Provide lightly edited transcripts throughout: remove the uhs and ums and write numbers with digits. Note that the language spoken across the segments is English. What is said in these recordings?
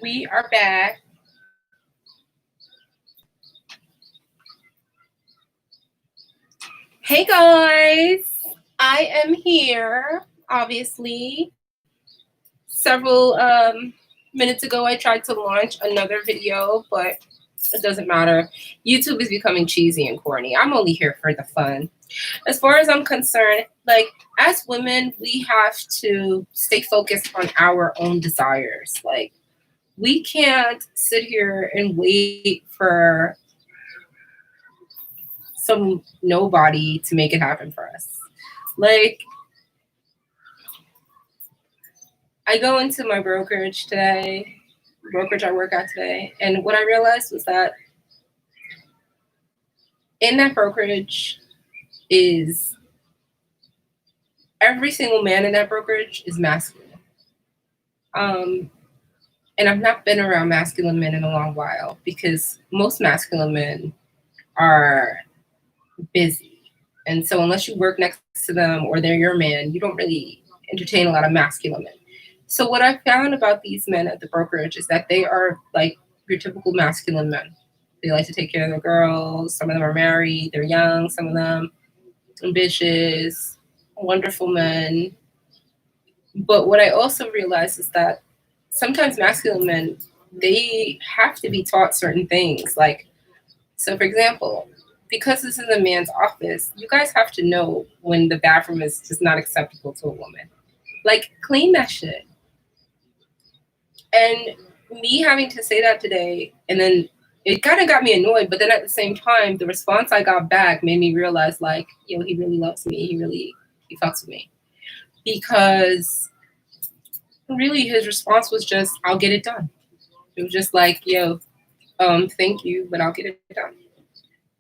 We are back. Hey guys, I am here. Obviously, several minutes ago, I tried to launch another video, but it doesn't matter. YouTube is becoming cheesy and corny. I'm only here for the fun. As far as I'm concerned, like as women, we have to stay focused on our own desires. Like we can't sit here and wait for some nobody to make it happen for us. Like I go into my brokerage I work at today, and what I realized was that in that brokerage is every single man in that brokerage is masculine. Um, and I've not been around masculine men in a long while because most masculine men are busy. And so unless you work next to them or they're your man, you don't really entertain a lot of masculine men. So what I found about these men at the brokerage is that they are like your typical masculine men. They like to take care of their girls. Some of them are married. They're young. Some of them ambitious, wonderful men. But what I also realized is that sometimes masculine men they have to be taught certain things. Like so, for example, because this is a man's office, you guys have to know when the bathroom is just not acceptable to a woman. Like clean that shit. And me having to say that today, and then it kind of got me annoyed, but then at the same time, the response I got back made me realize, like, yo, he really loves me. He fucks with me. Because really his response was just, I'll get it done. It was just like, yo, thank you, but I'll get it done.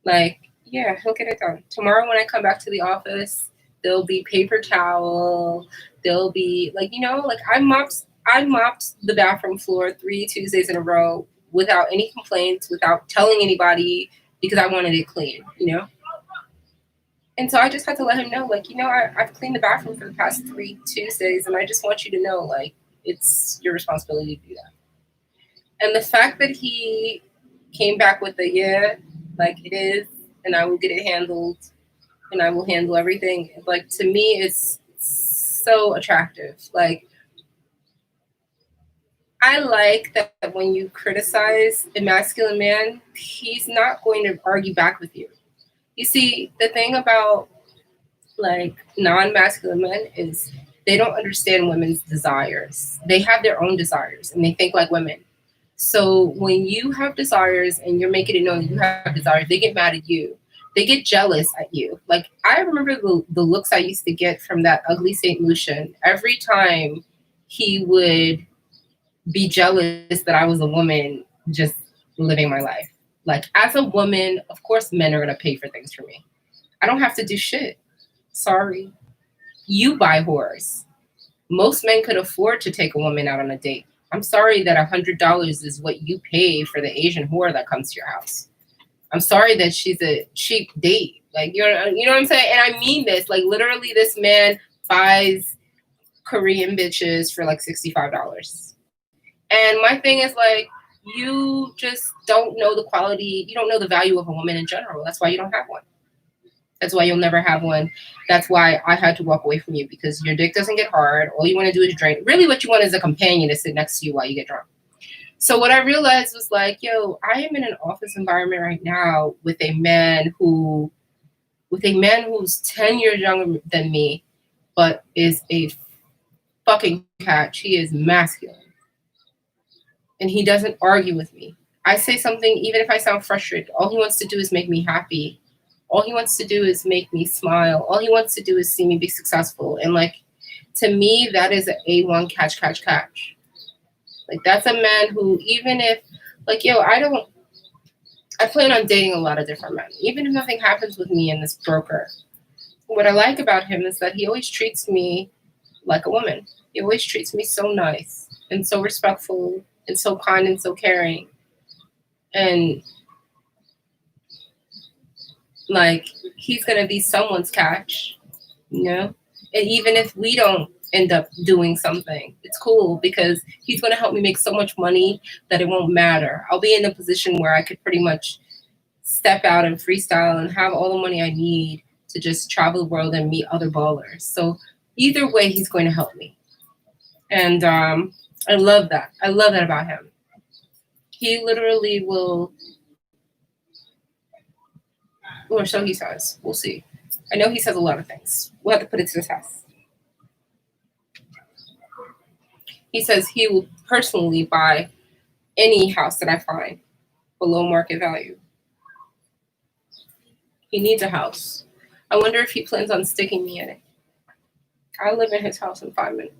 Like, yeah, he'll get it done. Tomorrow when I come back to the office, there'll be paper towel. There'll be like, like I mopped the bathroom floor 3 Tuesdays in a row without any complaints, without telling anybody because I wanted it clean. And so I just had to let him know, like, I've cleaned the bathroom for the past 3 Tuesdays, and I just want you to know, like, it's your responsibility to do that. And the fact that he came back with the yeah, like it is, and I will get it handled, and I will handle everything. Like to me, it's so attractive. Like I like that when you criticize a masculine man, he's not going to argue back with you. You see, the thing about like non-masculine men is they don't understand women's desires. They have their own desires and they think like women. So when you have desires and you're making it known that you have desires, they get mad at you. They get jealous at you. Like I remember the looks I used to get from that ugly Saint Lucian every time he would be jealous that I was a woman just living my life. Like as a woman, of course men are gonna pay for things for me. I don't have to do shit. Sorry. You buy whores. Most men could afford to take a woman out on a date. I'm sorry that $100 is what you pay for the Asian whore that comes to your house. I'm sorry that she's a cheap date. Like you know what I'm saying? And I mean this. Like literally, this man buys Korean bitches for like $65. And my thing is like, you just don't know the quality. You don't know the value of a woman in general. That's why you don't have one. That's why you'll never have one. That's why I had to walk away from you because your dick doesn't get hard. All you want to do is drink. Really, what you want is a companion to sit next to you while you get drunk. So what I realized was like, yo, I am in an office environment right now with a man who's 10 years younger than me, but is a fucking catch. He is masculine. And he doesn't argue with me. I say something, even if I sound frustrated, all he wants to do is make me happy. All he wants to do is make me smile. All he wants to do is see me be successful. And like, to me, that is an A1 catch, catch, catch. Like, that's a man who, even if, like, yo, I plan on dating a lot of different men. Even if nothing happens with me and this broker, what I like about him is that he always treats me like a woman. He always treats me so nice and so respectful and so kind and so caring. And like he's gonna be someone's catch, you know? And even if we don't end up doing something. It's cool because he's going to help me make so much money that it won't matter. I'll be in a position where I could pretty much step out and freestyle and have all the money I need to just travel the world and meet other ballers. So either way, he's going to help me. And I love that. I love that about him. He literally will, or so he says. We'll see. I know he says a lot of things. We'll have to put it to the test. He says he will personally buy any house that I find below market value. He needs a house. I wonder if he plans on sticking me in it. I live in his house in 5 minutes.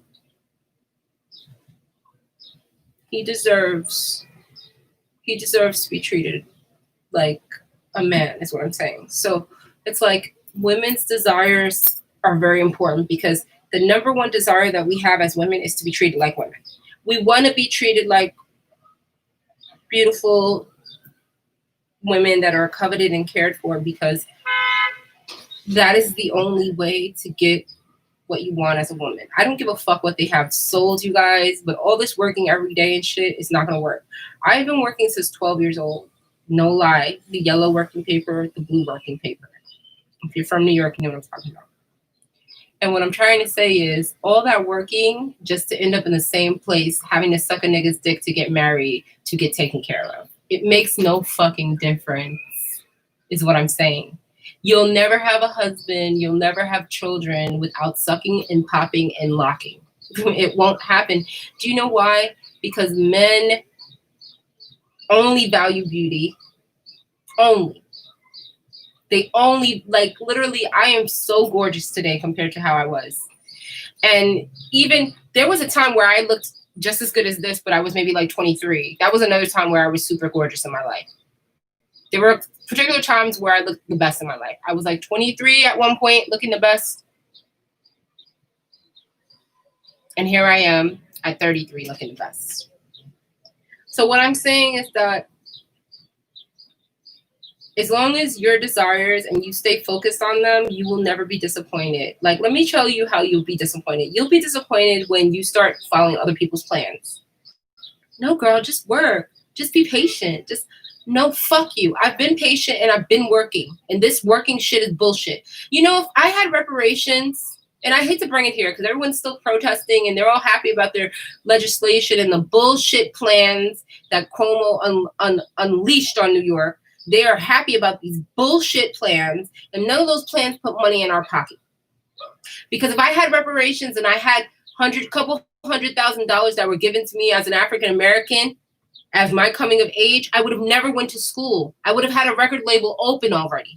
He deserves to be treated like a man, is what I'm saying. So it's like women's desires are very important because the number one desire that we have as women is to be treated like women. We want to be treated like beautiful women that are coveted and cared for because that is the only way to get what you want as a woman. I don't give a fuck what they have sold you guys, but all this working every day and shit is not going to work. I've been working since 12 years old. No lie. The yellow working paper, the blue working paper. If you're from New York, you know what I'm talking about. And what I'm trying to say is all that working just to end up in the same place, having to suck a nigga's dick to get married, to get taken care of. It makes no fucking difference, is what I'm saying. You'll never have a husband, you'll never have children without sucking and popping and locking. It won't happen. Do you know why? Because men only value beauty. Only. They only, like, literally, I am so gorgeous today compared to how I was. And even, there was a time where I looked just as good as this, but I was maybe like 23. That was another time where I was super gorgeous in my life. There were particular times where I looked the best in my life. I was like 23 at one point, looking the best. And here I am at 33, looking the best. So what I'm saying is that as long as your desires and you stay focused on them, you will never be disappointed. Like, let me tell you how you'll be disappointed. You'll be disappointed when you start following other people's plans. No, girl, just work. Just be patient. No, fuck you. I've been patient and I've been working. And this working shit is bullshit. You know, if I had reparations, and I hate to bring it here because everyone's still protesting and they're all happy about their legislation and the bullshit plans that Cuomo unleashed on New York. They are happy about these bullshit plans, and none of those plans put money in our pocket. Because if I had reparations and I had couple $100,000 that were given to me as an African American, as my coming of age, I would have never went to school. I would have had a record label open already.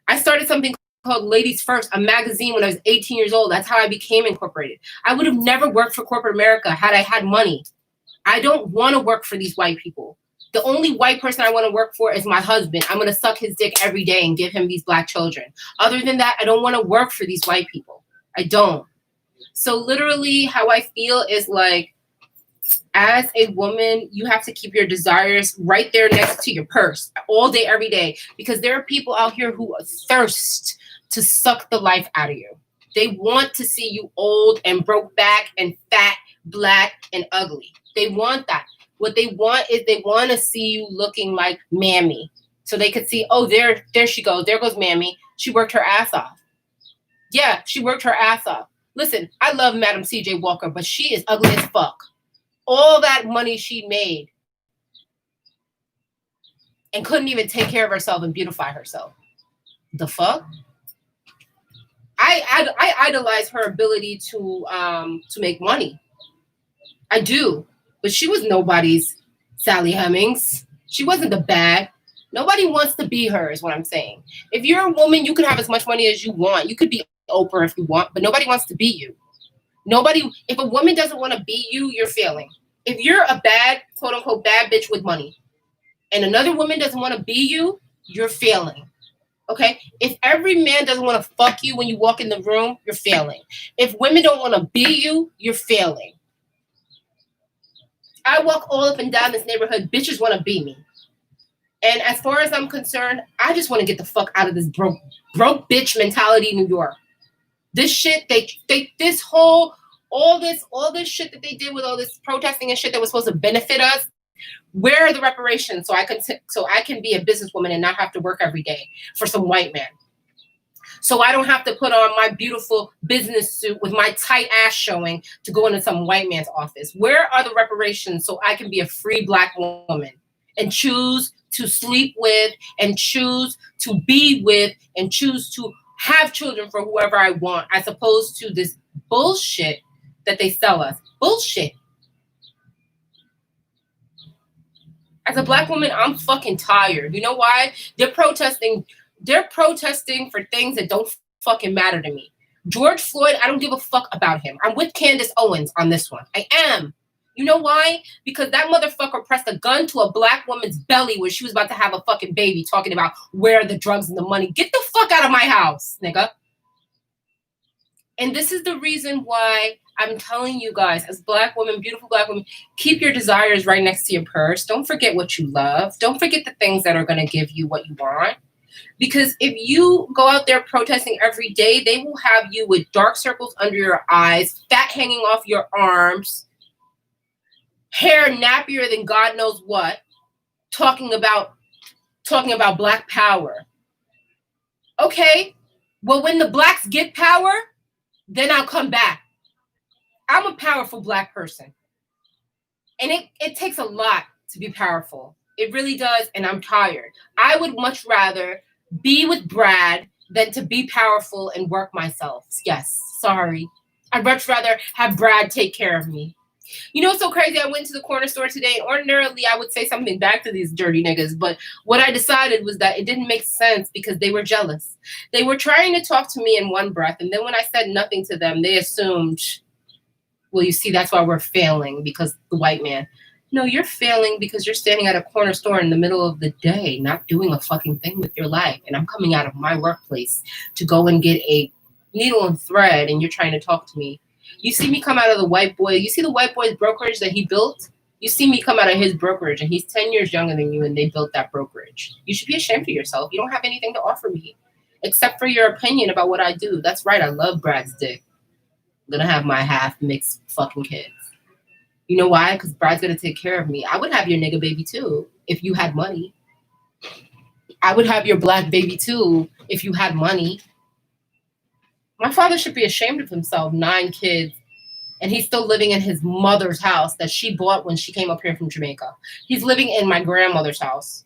I started something called Ladies First, a magazine when I was 18 years old. That's how I became incorporated. I would have never worked for corporate America had I had money. I don't want to work for these white people. The only white person I want to work for is my husband. I'm going to suck his dick every day and give him these black children. Other than that, I don't want to work for these white people. I don't. So literally how I feel is like, as a woman, you have to keep your desires right there next to your purse all day, every day, because there are people out here who thirst to suck the life out of you. They want to see you old and broke back and fat, black and ugly. They want that. What they want is they want to see you looking like Mammy. So they could see, oh, there she goes. There goes Mammy. She worked her ass off. Yeah, she worked her ass off. Listen, I love Madam CJ Walker, but she is ugly as fuck. All that money she made and couldn't even take care of herself and beautify herself. The fuck? I idolize her ability to make money. I do. But she was nobody's Sally Hemings. She wasn't the bad. Nobody wants to be her, is what I'm saying. If you're a woman, you can have as much money as you want. You could be Oprah if you want, but nobody wants to be you. If a woman doesn't want to be you, you're failing. If you're a bad, quote unquote, bad bitch with money, and another woman doesn't want to be you, you're failing. Okay? If every man doesn't want to fuck you when you walk in the room, you're failing. If women don't want to be you, you're failing. I walk all up and down this neighborhood. Bitches want to be me. And as far as I'm concerned, I just want to get the fuck out of this broke bitch mentality in New York. This shit, all this shit that they did with all this protesting and shit that was supposed to benefit us. Where are the reparations so I can be a businesswoman and not have to work every day for some white man? So I don't have to put on my beautiful business suit with my tight ass showing to go into some white man's office. Where are the reparations so I can be a free Black woman and choose to sleep with and choose to be with and choose to have children for whoever I want, as opposed to this bullshit that they sell us? Bullshit. As a Black woman, I'm fucking tired. You know why? They're protesting for things that don't fucking matter to me. George Floyd, I don't give a fuck about him. I'm with Candace Owens on this one. I am. You know why? Because that motherfucker pressed a gun to a Black woman's belly where she was about to have a fucking baby, talking about where are the drugs and the money. Get the fuck out of my house, nigga. And this is the reason why I'm telling you guys, as Black women, beautiful Black women, keep your desires right next to your purse. Don't forget what you love. Don't forget the things that are going to give you what you want. Because if you go out there protesting every day, they will have you with dark circles under your eyes, fat hanging off your arms, hair nappier than God knows what, talking about Black power. Okay, well, when the Blacks get power, then I'll come back. I'm a powerful Black person. And it takes a lot to be powerful. It really does, and I'm tired. I would much rather be with Brad than to be powerful and work myself. Yes, sorry. I'd much rather have Brad take care of me. You know what's so crazy? I went to the corner store today, and ordinarily I would say something back to these dirty niggas, but what I decided was that it didn't make sense because they were jealous. They were trying to talk to me in one breath, and then when I said nothing to them, they assumed, well, you see, that's why we're failing, because the white man. No, you're failing because you're standing at a corner store in the middle of the day, not doing a fucking thing with your life. And I'm coming out of my workplace to go and get a needle and thread, and you're trying to talk to me. You see me come out of the white boy. You see the white boy's brokerage that he built? You see me come out of his brokerage, and he's 10 years younger than you, and they built that brokerage. You should be ashamed of yourself. You don't have anything to offer me except for your opinion about what I do. That's right. I love Brad's dick. I'm going to have my half mixed fucking kids. You know why? Because Brad's going to take care of me. I would have your nigga baby too if you had money. I would have your Black baby too if you had money. My father should be ashamed of himself. 9 kids. And he's still living in his mother's house that she bought when she came up here from Jamaica. He's living in my grandmother's house.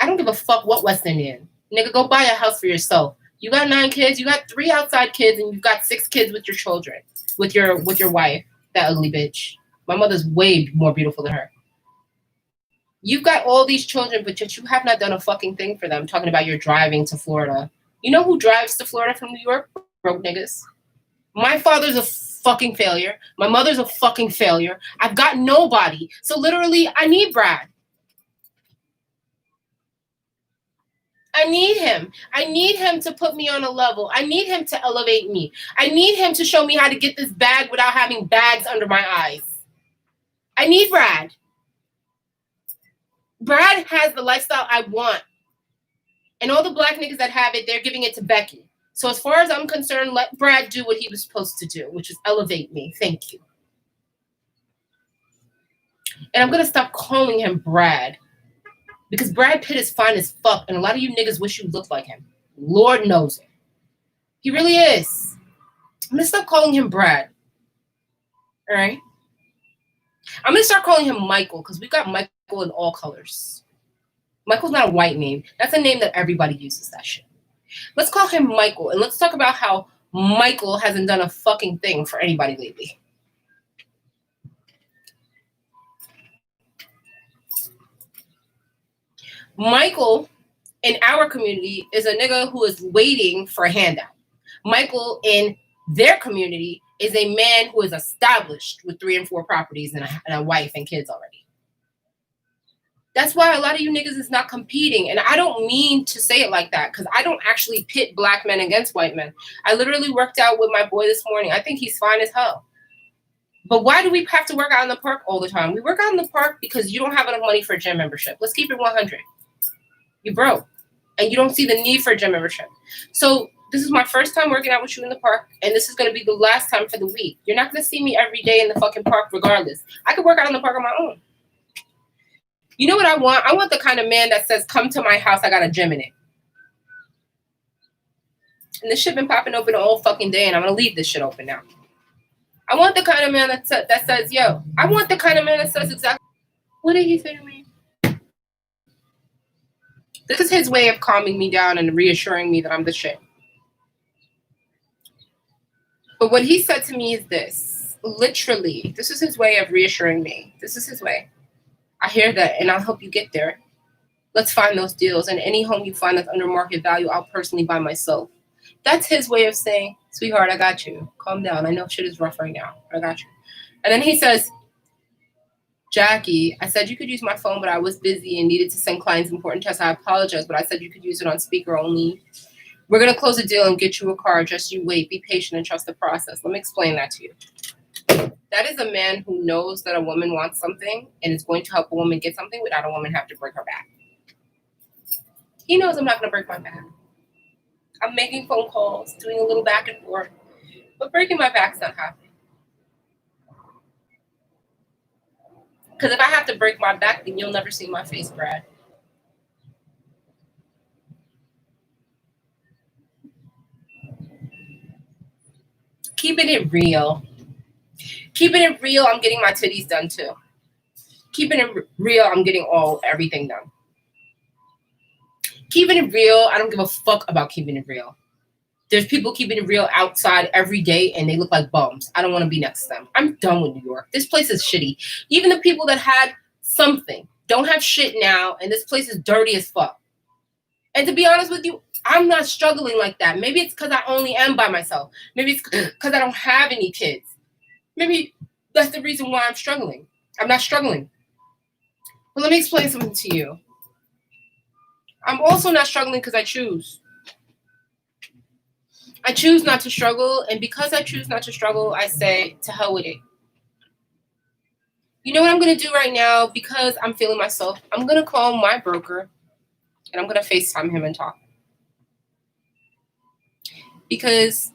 I don't give a fuck what West Indian. Nigga, go buy a house for yourself. You got 9 kids. You got 3 outside kids, and you've got 6 kids with your children, with your wife, that ugly bitch. My mother's way more beautiful than her. You've got all these children, but yet you have not done a fucking thing for them, talking about your driving to Florida. You know who drives to Florida from New York? Broke niggas. My father's a fucking failure. My mother's a fucking failure. I've got nobody. So literally, I need Brad. I need him. I need him to put me on a level. I need him to elevate me. I need him to show me how to get this bag without having bags under my eyes. I need Brad. Brad has the lifestyle I want. And all the Black niggas that have it, they're giving it to Becky. So as far as I'm concerned, let Brad do what he was supposed to do, which is elevate me. Thank you. And I'm going to stop calling him Brad. Because Brad Pitt is fine as fuck, and a lot of you niggas wish you looked like him. Lord knows it. He really is. I'm going to stop calling him Brad. All right? I'm going to start calling him Michael, because we've got Michael in all colors. Michael's not a white name. That's a name that everybody uses, that shit. Let's call him Michael, and let's talk about how Michael hasn't done a fucking thing for anybody lately. Michael in our community is a nigga who is waiting for a handout. Michael in their community is a man who is established with 3 and 4 properties and a wife and kids already. That's why a lot of you niggas is not competing. And I don't mean to say it like that because I don't actually pit Black men against white men. I literally worked out with my boy this morning. I think he's fine as hell. But why do we have to work out in the park all the time? We work out in the park because you don't have enough money for a gym membership. Let's keep it 100. You broke. And you don't see the need for a gym membership. So this is my first time working out with you in the park, and this is going to be the last time for the week. You're not going to see me every day in the fucking park regardless. I could work out in the park on my own. You know what I want? I want the kind of man that says, come to my house, I got a gym in it. And this shit been popping open all fucking day, and I'm going to leave this shit open now. I want the kind of man that says, yo, I want the kind of man that says exactly, what did he say to me? This is his way of calming me down and reassuring me that I'm the shit. But what he said to me is this, literally, this is his way of reassuring me. This is his way. I hear that, and I'll help you get there. Let's find those deals, and any home you find that's under market value, I'll personally buy myself. That's his way of saying, sweetheart, I got you. Calm down. I know shit is rough right now. I got you. And then he says, Jackie, I said you could use my phone, but I was busy and needed to send clients important tests. I apologize, but I said you could use it on speaker only. We're going to close a deal and get you a car. Just you wait. Be patient and trust the process. Let me explain that to you. That is a man who knows that a woman wants something and is going to help a woman get something without a woman have to break her back. He knows I'm not going to break my back. I'm making phone calls, doing a little back and forth, but breaking my back's not happening. Because if I have to break my back, then you'll never see my face, Brad. Keeping it real. Keeping it real, I'm getting my titties done too. Keeping it real, I'm getting everything done. Keeping it real, I don't give a fuck about keeping it real. There's people keeping it real outside every day and they look like bums. I don't want to be next to them. I'm done with New York. This place is shitty. Even the people that had something don't have shit now, and this place is dirty as fuck. And to be honest with you, I'm not struggling like that. Maybe it's because I only am by myself. Maybe it's because I don't have any kids. Maybe that's the reason why I'm struggling. I'm not struggling. But let me explain something to you. I'm also not struggling because I choose. I choose not to struggle, and because I choose not to struggle, I say, to hell with it. You know what I'm going to do right now? Because I'm feeling myself, I'm going to call my broker, and I'm going to FaceTime him and talk. Because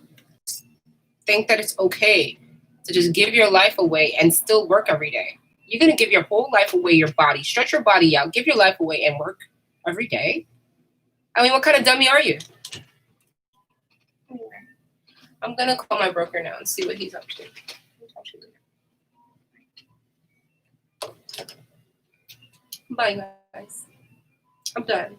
think that it's okay to just give your life away and still work every day. You're going to give your whole life away, your body, stretch your body out, give your life away and work every day. I mean, what kind of dummy are you? I'm going to call my broker now and see what he's up to. Bye, guys. I'm done.